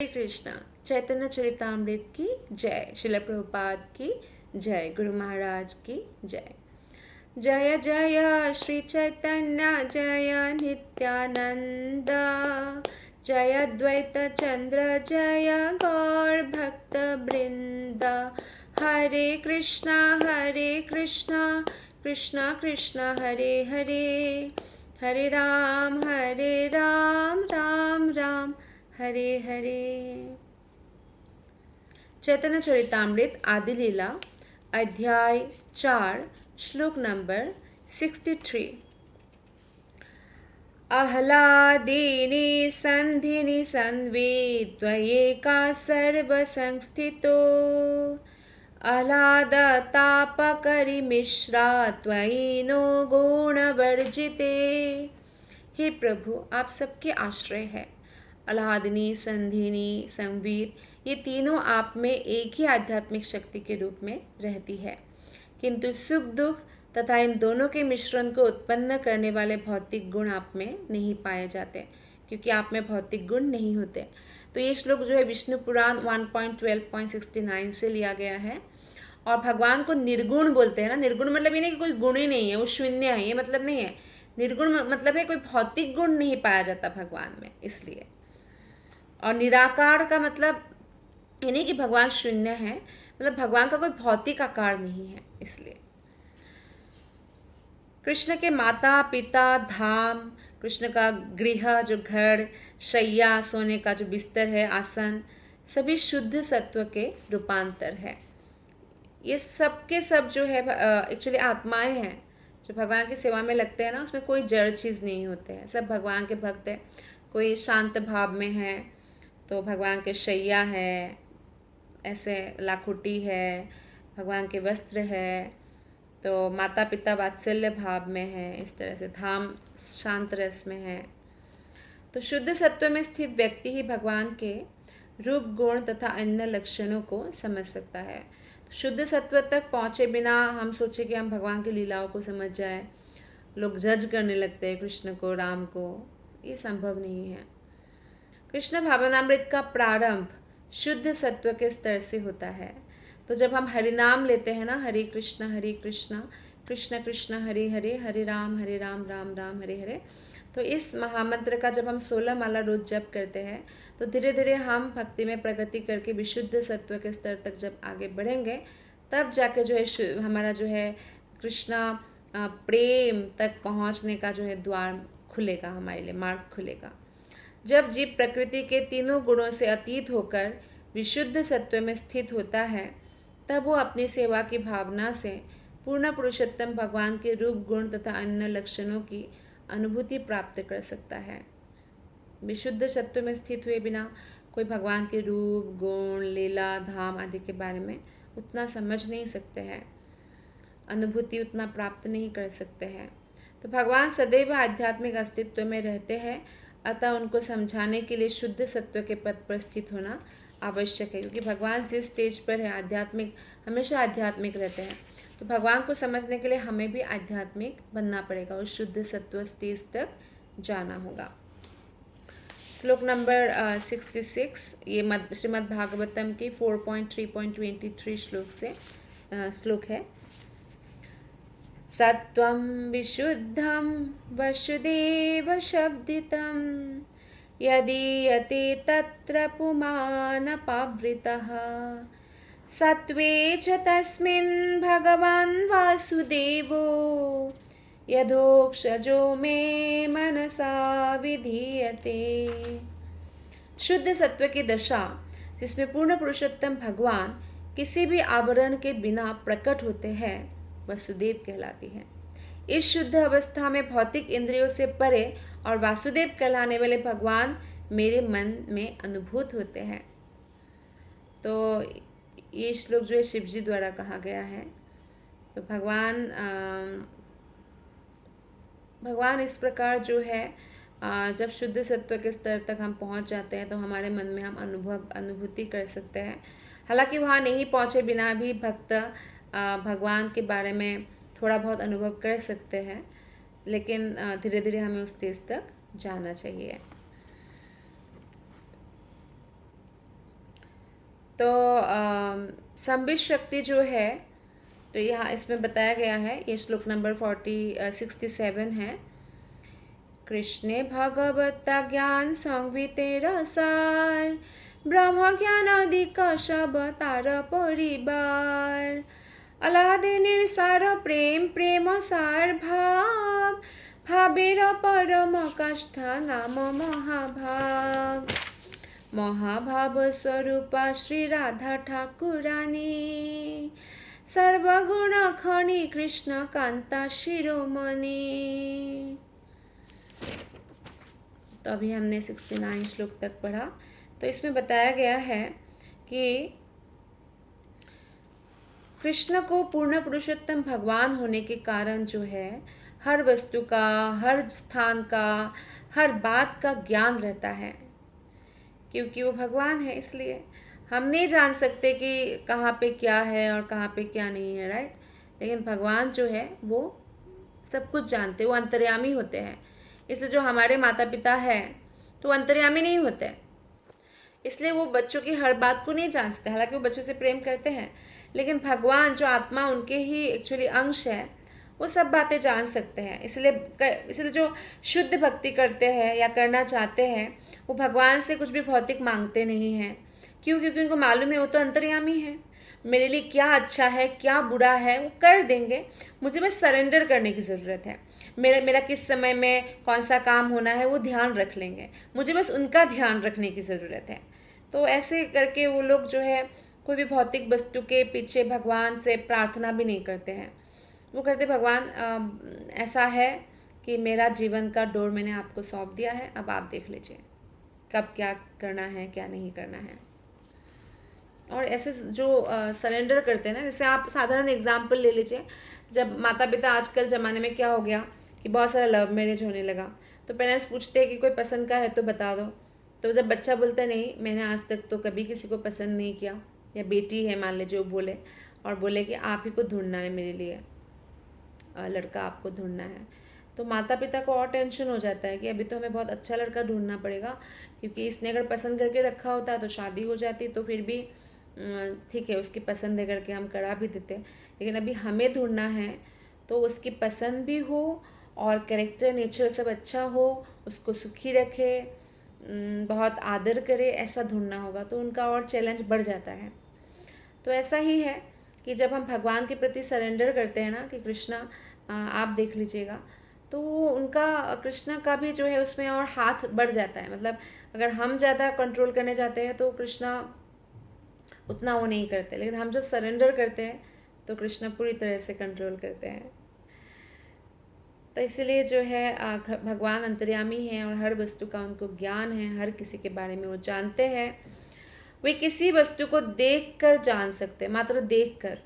हरे कृष्णा। चैतन्य चरितामृत की जय। श्रील प्रभुपाद की जय। गुरु महाराज की जय। जय जय श्री चैतन्य जय नित्यानंद, जय अद्वैत चंद्र जय गौर भक्त वृंद। हरे कृष्णा कृष्णा कृष्णा हरे हरे, हरे राम राम राम हरे हरे। चैतन्य चरितामृत आदि लीला अध्याय 4 श्लोक नंबर 63। आह्लादिनी संधिनी संवेद्वयेका सर्वसंस्थितो, आह्लादतापकरी मिश्रा त्वयि नो गुणवर्जिते। हे प्रभु, आप सबके आश्रय है। आह्लादिनी, संधिनी, संवित, ये तीनों आप में एक ही आध्यात्मिक शक्ति के रूप में रहती है, किंतु सुख दुख तथा इन दोनों के मिश्रण को उत्पन्न करने वाले भौतिक गुण आप में नहीं पाए जाते, क्योंकि आप में भौतिक गुण नहीं होते। तो ये श्लोक जो है विष्णु पुराण 1.12.69 से लिया गया है। और भगवान को निर्गुण बोलते हैं ना। निर्गुण मतलब ये नहीं कि कोई गुण ही नहीं है, वो शून्य है, ये मतलब नहीं है। निर्गुण मतलब है कोई भौतिक गुण नहीं पाया जाता भगवान में, इसलिए। और निराकार का मतलब ये नहीं कि भगवान शून्य है, मतलब भगवान का कोई भौतिक आकार नहीं है, इसलिए। कृष्ण के माता पिता, धाम, कृष्ण का गृह जो घर, शैया सोने का जो बिस्तर है, आसन, सभी शुद्ध सत्व के रूपांतर है। ये सब के सब जो है एक्चुअली आत्माएं हैं जो भगवान की सेवा में लगते हैं ना। उसमें कोई जड़ चीज़ नहीं होते हैं, सब भगवान के भक्त हैं। कोई शांत भाव में है तो भगवान के शैया है, ऐसे लाखुटी है, भगवान के वस्त्र है, तो माता पिता वात्सल्य भाव में है, इस तरह से धाम शांत रस में है। तो शुद्ध सत्व में स्थित व्यक्ति ही भगवान के रूप गुण तथा अन्य लक्षणों को समझ सकता है। तो शुद्ध सत्व तक पहुँचे बिना हम सोचे कि हम भगवान की लीलाओं को समझ जाए, लोग जज करने लगते हैं कृष्ण को, राम को, ये संभव नहीं है। कृष्ण भावनामृत का प्रारंभ शुद्ध सत्व के स्तर से होता है। तो जब हम हरिनाम लेते हैं ना, हरे कृष्ण कृष्ण कृष्ण हरे हरे, हरे राम राम राम हरे हरे, तो इस महामंत्र का जब हम 16 माला रोज जप करते हैं तो धीरे धीरे हम भक्ति में प्रगति करके विशुद्ध सत्व के स्तर तक जब आगे बढ़ेंगे, तब जाके जो है हमारा जो है कृष्णा प्रेम तक पहुंचने का जो है द्वार खुलेगा, हमारे लिए मार्ग खुलेगा। जब जीव प्रकृति के तीनों गुणों से अतीत होकर विशुद्ध सत्व में स्थित होता है, तब वो अपनी सेवा की भावना से पूर्ण पुरुषोत्तम भगवान के रूप गुण तथा अन्य लक्षणों की अनुभूति प्राप्त कर सकता है। विशुद्ध सत्व में स्थित हुए बिना कोई भगवान के रूप गुण लीला धाम आदि के बारे में उतना समझ नहीं सकते हैं, अनुभूति उतना प्राप्त नहीं कर सकते हैं। तो भगवान सदैव आध्यात्मिक अस्तित्व में रहते हैं, अतः उनको समझाने के लिए शुद्ध सत्व के पद पर स्थित होना आवश्यक है, क्योंकि भगवान जिस स्टेज पर है आध्यात्मिक, हमेशा आध्यात्मिक रहते हैं। तो भगवान को समझने के लिए हमें भी आध्यात्मिक बनना पड़ेगा और शुद्ध सत्व स्टेज तक जाना होगा। श्लोक नंबर 66, ये श्रीमद् भागवतम की 4.3.23 श्लोक है। सत्वं विशुद्धं वसुदेव शब्दितं, यदीयते तत्र पुमानपावृतः, सत्वे च तस्मिन् भगवान् वासुदेवो, यथोक्षजो मे मनसा विधीयते। शुद्ध सत्व की दशा, जिसमें पूर्ण पुरुषोत्तम भगवान किसी भी आवरण के बिना प्रकट होते हैं, वसुदेव कहलाती है। इस शुद्ध अवस्था में भौतिक इंद्रियों से परे और वासुदेव कहलाने वाले भगवान मेरे मन में अनुभूत होते हैं। तो ये श्लोक जो है शिव जी द्वारा कहा गया है। तो भगवान इस प्रकार जो है जब शुद्ध सत्व के स्तर तक हम पहुंच जाते हैं तो हमारे मन में हम अनुभूति कर सकते हैं। हालांकि वहाँ नहीं पहुँचे बिना भी भक्त भगवान के बारे में थोड़ा बहुत अनुभव कर सकते हैं, लेकिन धीरे धीरे हमें उस स्टेज तक जाना चाहिए। तो संबित शक्ति जो है, तो यहाँ इसमें बताया गया है, ये श्लोक नंबर 67 है। कृष्णे भगवता ज्ञान संविते रसार, ब्रह्म ज्ञान अधिक सब तार परिवार, अलादे निसार प्रेम प्रेम सार भाव, भावेर परम काष्ठ नाम महाभाव, महाभाव स्वरूपा श्री राधा ठाकुरानी, सर्वगुण खनि कृष्ण कांता शिरोमणि। तो अभी हमने 69 श्लोक तक पढ़ा। तो इसमें बताया गया है कि कृष्ण को पूर्ण पुरुषोत्तम भगवान होने के कारण जो है हर वस्तु का, हर स्थान का, हर बात का ज्ञान रहता है, क्योंकि वो भगवान है। इसलिए हम नहीं जान सकते कि कहाँ पे क्या है और कहाँ पे क्या नहीं है, राइट। लेकिन भगवान जो है वो सब कुछ जानते, वो अंतर्यामी होते हैं। इसलिए जो हमारे माता पिता है तो अंतर्यामी नहीं होते, इसलिए वो बच्चों की हर बात को नहीं जान सकते। हालांकि वो बच्चों से प्रेम करते हैं, लेकिन भगवान जो आत्मा उनके ही एक्चुअली अंश है, वो सब बातें जान सकते हैं। इसलिए जो शुद्ध भक्ति करते हैं या करना चाहते हैं, वो भगवान से कुछ भी भौतिक मांगते नहीं हैं। क्यों? क्योंकि उनको मालूम है वो तो अंतर्यामी है, मेरे लिए क्या अच्छा है क्या बुरा है वो कर देंगे, मुझे बस सरेंडर करने की ज़रूरत है। मेरा किस समय में कौन सा काम होना है वो ध्यान रख लेंगे, मुझे बस उनका ध्यान रखने की ज़रूरत है। तो ऐसे करके वो लोग जो है कोई भी भौतिक वस्तु के पीछे भगवान से प्रार्थना भी नहीं करते हैं। वो कहते भगवान ऐसा है कि मेरा जीवन का डोर मैंने आपको सौंप दिया है, अब आप देख लीजिए कब क्या करना है क्या नहीं करना है। और ऐसे जो सरेंडर करते हैं ना, जैसे आप साधारण एग्जाम्पल ले लीजिए, जब माता पिता, आजकल ज़माने में क्या हो गया कि बहुत सारा लव मैरिज होने लगा, तो पेरेंट्स पूछते हैं कि कोई पसंद का है तो बता दो। तो जब बच्चा बोलता है नहीं मैंने आज तक तो कभी किसी को पसंद नहीं किया, या बेटी है मान लीजिए वो बोले और बोले कि आप ही को ढूंढना है मेरे लिए, लड़का आपको ढूंढना है, तो माता पिता को और टेंशन हो जाता है कि अभी तो हमें बहुत अच्छा लड़का ढूंढना पड़ेगा, क्योंकि इसने अगर पसंद करके रखा होता तो शादी हो जाती तो फिर भी ठीक है उसकी पसंद है करके हम करा भी देते, लेकिन अभी हमें ढूंढना है तो उसकी पसंद भी हो और कैरेक्टर नेचर सब अच्छा हो, उसको सुखी रखे, बहुत आदर करे, ऐसा ढूंढना होगा। तो उनका और चैलेंज बढ़ जाता है। तो ऐसा ही है कि जब हम भगवान के प्रति सरेंडर करते हैं ना कि कृष्णा आप देख लीजिएगा, तो उनका कृष्णा का भी जो है उसमें और हाथ बढ़ जाता है। मतलब अगर हम ज़्यादा कंट्रोल करने जाते हैं तो कृष्णा उतना वो नहीं करते, लेकिन हम जब सरेंडर करते हैं तो कृष्णा पूरी तरह से कंट्रोल करते हैं। तो इसीलिए जो है भगवान अंतर्यामी हैं और हर वस्तु का उनको ज्ञान है, हर किसी के बारे में वो जानते हैं। वे किसी वस्तु को देखकर जान सकते हैं, मात्र देखकर।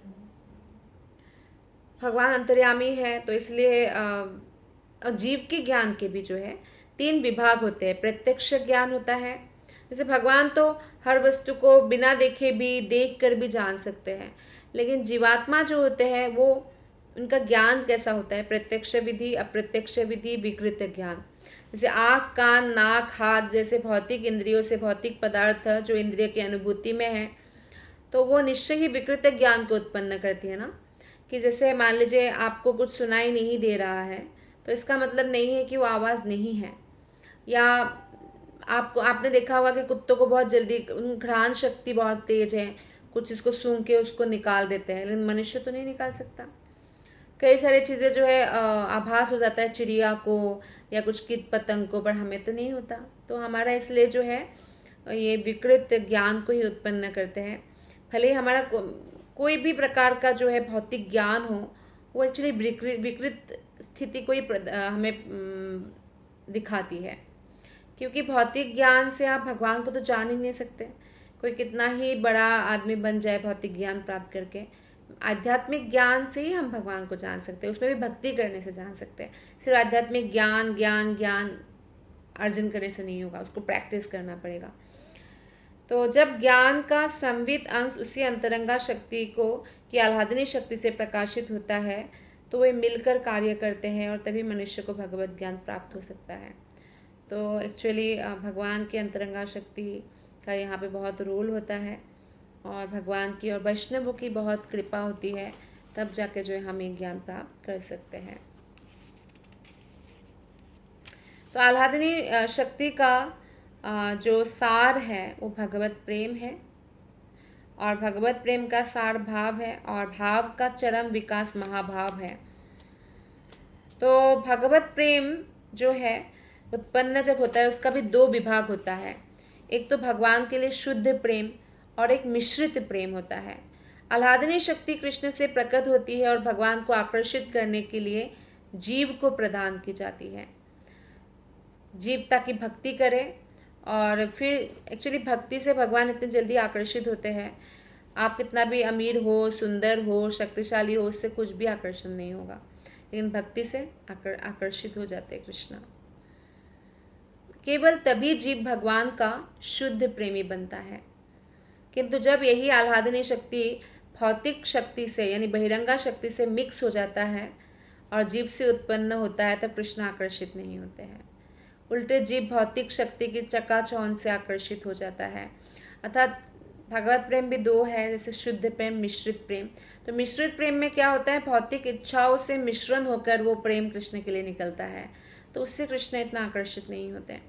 भगवान अंतर्यामी है तो इसलिए जीव के ज्ञान के भी जो है 3 विभाग होते हैं। प्रत्यक्ष ज्ञान होता है, जैसे भगवान तो हर वस्तु को बिना देखे भी देख कर भी जान सकते हैं, लेकिन जीवात्मा जो होते हैं वो उनका ज्ञान कैसा होता है, प्रत्यक्ष विधि, अप्रत्यक्ष विधि, विकृत ज्ञान। जैसे आँख कान नाक हाथ जैसे भौतिक इंद्रियों से भौतिक पदार्थ जो इंद्रिय की अनुभूति में है, तो वो निश्चय ही विकृत ज्ञान को उत्पन्न करती है ना। कि जैसे मान लीजिए आपको कुछ सुनाई नहीं दे रहा है, तो इसका मतलब नहीं है कि वो आवाज़ नहीं है। या आपने देखा होगा कि कुत्तों को बहुत जल्दी घ्राण शक्ति बहुत तेज है, कुछ इसको सूंघ के उसको निकाल देते हैं, लेकिन मनुष्य तो नहीं निकाल सकता। कई सारी चीज़ें जो है आभास हो जाता है चिड़िया को या कुछ कीट पतंग को, पर हमें तो नहीं होता। तो हमारा इसलिए जो है ये विकृत ज्ञान को ही उत्पन्न करते हैं। भले ही हमारा कोई भी प्रकार का जो है भौतिक ज्ञान हो, वो एक्चुअली विकृत स्थिति को ही हमें दिखाती है, क्योंकि भौतिक ज्ञान से आप भगवान को तो जान ही नहीं सकते। कोई कितना ही बड़ा आदमी बन जाए भौतिक ज्ञान प्राप्त करके, आध्यात्मिक ज्ञान से ही हम भगवान को जान सकते हैं, उसमें भी भक्ति करने से जान सकते हैं। सिर्फ आध्यात्मिक ज्ञान ज्ञान ज्ञान अर्जन करने से नहीं होगा, उसको प्रैक्टिस करना पड़ेगा। तो जब ज्ञान का संवित अंश उसी अंतरंगा शक्ति को की आह्लादनी शक्ति से प्रकाशित होता है, तो वे मिलकर कार्य करते हैं और तभी मनुष्य को भगवत ज्ञान प्राप्त हो सकता है। तो एक्चुअली भगवान की अंतरंगा शक्ति का यहाँ पे बहुत रोल होता है। और भगवान की और वैष्णवों की बहुत कृपा होती है, तब जाके जो है हम ये ज्ञान प्राप्त कर सकते हैं। तो आह्लादनी शक्ति का जो सार है वो भगवत प्रेम है, और भगवत प्रेम का सार भाव है, और भाव का चरम विकास महाभाव है। तो भगवत प्रेम जो है उत्पन्न जब होता है उसका भी दो विभाग होता है। एक तो भगवान के लिए शुद्ध प्रेम और एक मिश्रित प्रेम होता है। आह्लादनी शक्ति कृष्ण से प्रकट होती है और भगवान को आकर्षित करने के लिए जीव को प्रदान की जाती है। जीव ताकि भक्ति करे, और फिर एक्चुअली भक्ति से भगवान इतने जल्दी आकर्षित होते हैं। आप कितना भी अमीर हो, सुंदर हो, शक्तिशाली हो, उससे कुछ भी आकर्षण नहीं होगा, लेकिन भक्ति से आकर्षित हो जाते हैं कृष्ण। केवल तभी जीव भगवान का शुद्ध प्रेमी बनता है। किंतु जब यही आह्लादनी शक्ति भौतिक शक्ति से यानी बहिरंगा शक्ति से मिक्स हो जाता है और जीव से उत्पन्न होता है, तब कृष्ण आकर्षित नहीं होते हैं। उल्टे जीव भौतिक शक्ति की चकाचौंध से आकर्षित हो जाता है। अर्थात भगवत प्रेम भी दो है, जैसे शुद्ध प्रेम, मिश्रित प्रेम। तो मिश्रित प्रेम में क्या होता है, भौतिक इच्छाओं से मिश्रण होकर वो प्रेम कृष्ण के लिए निकलता है, तो उससे कृष्ण इतना आकर्षित नहीं होते।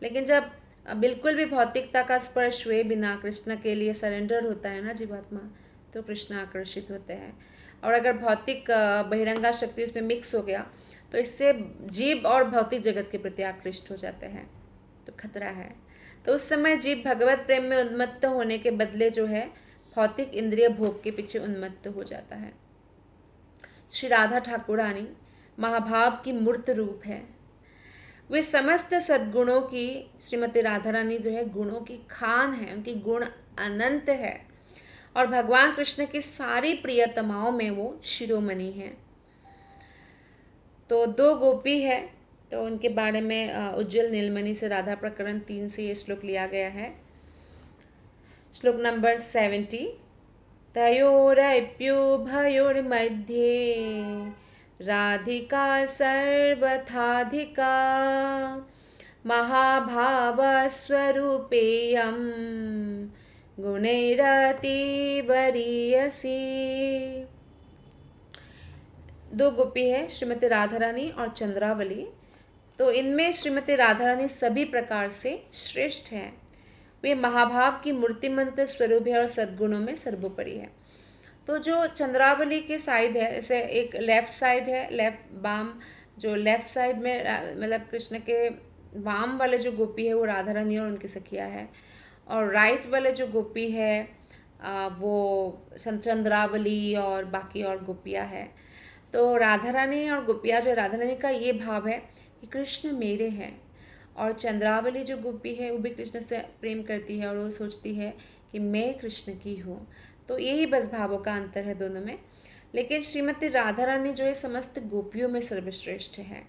लेकिन जब बिल्कुल भी भौतिकता का स्पर्श हुए बिना कृष्ण के लिए सरेंडर होता है ना जीवात्मा, तो कृष्ण आकर्षित होते हैं। और अगर भौतिक बहिरंगा शक्ति उसमें मिक्स हो गया तो इससे जीव और भौतिक जगत के प्रति आकृष्ट हो जाते हैं, तो खतरा है। तो उस समय जीव भगवत प्रेम में उन्मत्त होने के बदले जो है भौतिक इंद्रिय भोग के पीछे उन्मत्त हो जाता है। श्री राधा ठाकुरानी महाभाव की मूर्त रूप है। वे समस्त सद्गुणों की, श्रीमती राधा रानी जो है गुणों की खान है, उनकी गुण अनंत है, और भगवान कृष्ण की सारी प्रियतमाओं में वो शिरोमणि है। तो दो गोपी है, तो उनके बारे में उज्जवल नीलमणि से राधा प्रकरण 3 से ये श्लोक लिया गया है। श्लोक नंबर 70। तयोरप्युभयोर्मध्ये राधिका सर्वथाधिका महाभावस्वरूपेयं गुणैरतिवरीयसी। दो गोपी है, श्रीमती राधा रानी और चंद्रावली। तो इनमें श्रीमती राधा रानी सभी प्रकार से श्रेष्ठ है। वे महाभाव की मूर्तिमंत स्वरूप है और सद्गुणों में सर्वोपरि है। तो जो चंद्रावली के साइड है, जैसे एक लेफ्ट साइड है, लेफ्ट बाम, जो लेफ्ट साइड में मतलब कृष्ण के वाम वाले जो गोपी है वो राधा रानी और उनकी सखिया है, और राइट वाले जो गोपी है वो चंद्रावली और बाकी और गोपियाँ है। तो राधा रानी और गोपिया जो राधा रानी का ये भाव है कि कृष्ण मेरे हैं, और चंद्रावली जो गोपी है वो भी कृष्ण से प्रेम करती है और वो सोचती है कि मैं कृष्ण की हूँ। तो यही बस भावों का अंतर है दोनों में। लेकिन श्रीमती राधा रानी जो है समस्त गोपियों में सर्वश्रेष्ठ है,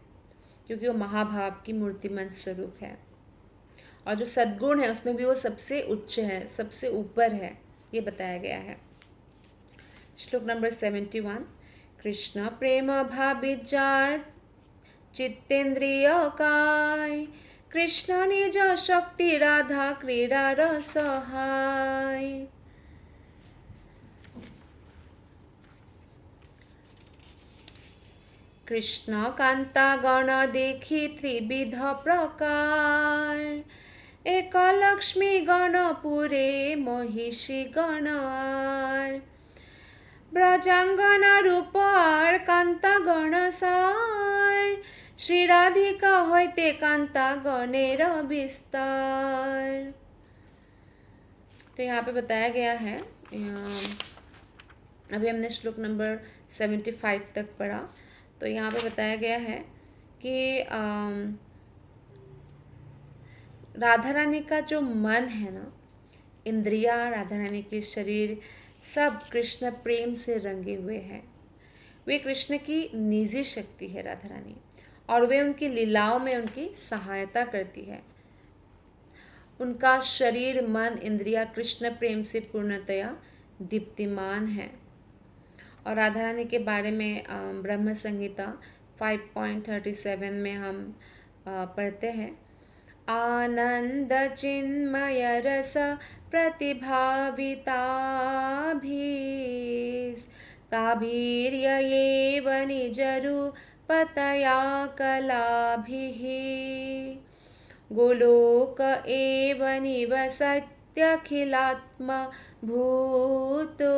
क्योंकि वो महाभाव की मूर्तिमंत स्वरूप है, और जो सद्गुण है उसमें भी वो सबसे उच्च है, सबसे ऊपर है, ये बताया गया है। श्लोक नंबर 71। कृष्ण प्रेम भाविजार चित्तेन्द्रिय काय, कृष्ण निज शक्ति राधा क्रीड़ा रसहाय। कृष्ण कांता गण देखी त्रिविध प्रकार, एक लक्ष्मी गण पुरे महिषी गणार, ब्रजांगना रूप और कांता गणसार, श्री राधिका होते कांता गणेर विस्तार। तो यहाँ पे बताया गया है, अभी हमने श्लोक नंबर 75 तक पढ़ा। तो यहाँ पे बताया गया है कि राधा रानी का जो मन है ना, इंद्रिया, राधा रानी के शरीर, सब कृष्ण प्रेम से रंगे हुए हैं। वे कृष्ण की निजी शक्ति है राधा रानी, और वे उनकी लीलाओं में उनकी सहायता करती है। उनका शरीर, मन, इंद्रिया कृष्ण प्रेम से पूर्णतया दीप्तिमान है। और राधा रानी के बारे में ब्रह्म संहिता 5.37 में हम पढ़ते हैं, आनंद चिन्मय रस प्रतिभाविताभिस्ताभिर्य एव निजरूपतया कलाभिः गोलोक एव निवसत्यखिलात्मभूतो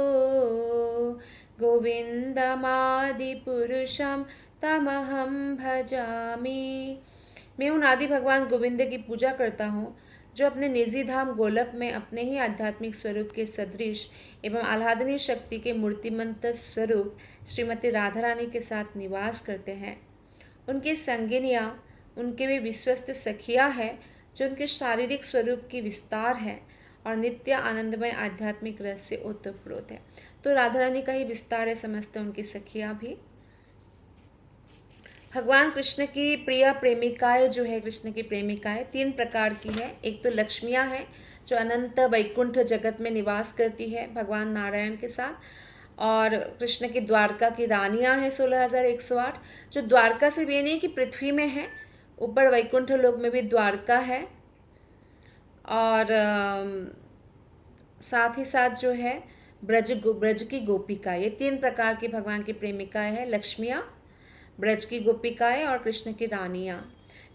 गोविंदमादिपुरुषं तमहं भजामि। मैं उन आदि भगवान गोविंद की पूजा करता हूँ जो अपने निजी धाम गोलक में अपने ही आध्यात्मिक स्वरूप के सदृश एवं आह्लादनीय शक्ति के मूर्तिमंत स्वरूप श्रीमती राधा रानी के साथ निवास करते हैं। उनकी संगिनियाँ उनके वे विश्वस्त सखियाँ हैं जो उनके शारीरिक स्वरूप की विस्तार है और नित्य आनंदमय आध्यात्मिक रस से ओतप्रोत है। तो राधा रानी का ही विस्तार है, समस्त उनकी सखियाँ भी। भगवान कृष्ण की प्रिय प्रेमिकाएं जो है, कृष्ण की प्रेमिकाएं 3 प्रकार की है। एक तो लक्ष्मियां हैं जो अनंत वैकुंठ जगत में निवास करती है भगवान नारायण के साथ, और कृष्ण की द्वारका की रानियां हैं 16,108 जो द्वारका से भी नहीं कि पृथ्वी में है, ऊपर वैकुंठ लोक में भी द्वारका है। और साथ ही साथ जो है ब्रज की गोपिका, ये 3 प्रकार की भगवान की प्रेमिकाएं हैं, लक्ष्मियां, ब्रज की गोपिकाएं और कृष्ण की रानियां।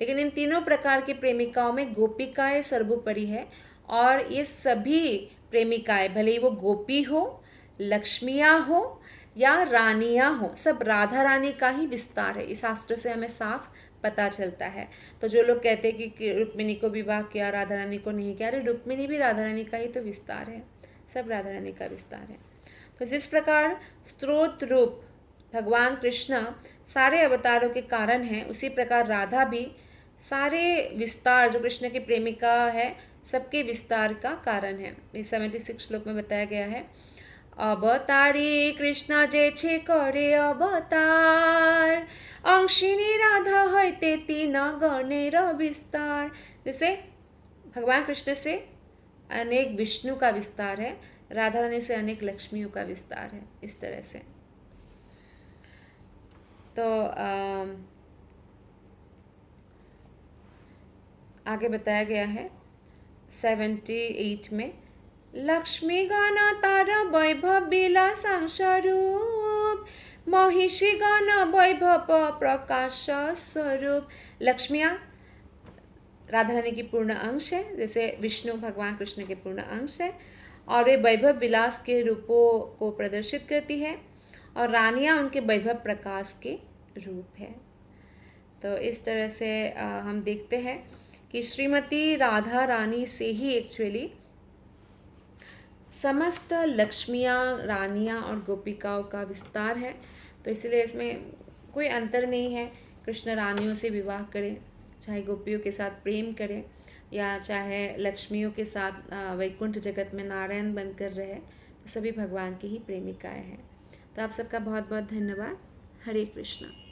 लेकिन इन तीनों प्रकार की प्रेमिकाओं में गोपिकाएं सर्वोपरि है, और ये सभी प्रेमिकाएं भले ही वो गोपी हो, लक्ष्मियां हो या रानियां हो, सब राधा रानी का ही विस्तार है। इस शास्त्र से हमें साफ पता चलता है। तो जो लोग कहते हैं कि रुक्मिणी को विवाह किया, राधा रानी को नहीं किया, अरे रुक्मिणी भी राधा रानी का ही तो विस्तार है, सब राधा रानी का विस्तार है। तो जिस प्रकार स्त्रोत रूप भगवान कृष्ण सारे अवतारों के कारण हैं, उसी प्रकार राधा भी सारे विस्तार जो कृष्ण की प्रेमिका है सबके विस्तार का कारण है। इस 76 श्लोक में बताया गया है, अवतारी कृष्ण जे छे करे अवतार अंशिनी राधा होते 3 गणेर विस्तार। जैसे भगवान कृष्ण से अनेक विष्णु का विस्तार है, राधा रानी से अनेक लक्ष्मियों का विस्तार है, इस तरह से। तो आगे बताया गया है 78 में, लक्ष्मी गण तार वैभव विलासां स्वरूप महिषी गण वैभव प्रकाश स्वरूप। लक्ष्मियाँ राधा रानी की पूर्ण अंश है, जैसे विष्णु भगवान कृष्ण के पूर्ण अंश है, और वे वैभव विलास के रूपों को प्रदर्शित करती है, और रानियाँ उनके वैभव प्रकाश के रूप है। तो इस तरह से हम देखते हैं कि श्रीमती राधा रानी से ही एक्चुअली समस्त लक्ष्मियाँ, रानियाँ और गोपिकाओं का विस्तार है। तो इसलिए इसमें कोई अंतर नहीं है, कृष्ण रानियों से विवाह करें, चाहे गोपियों के साथ प्रेम करें, या चाहे लक्ष्मियों के साथ वैकुंठ जगत में नारायण बनकर रहे, तो सभी भगवान की ही प्रेमिकाएं हैं। तो आप सबका बहुत बहुत धन्यवाद। हरे कृष्णा।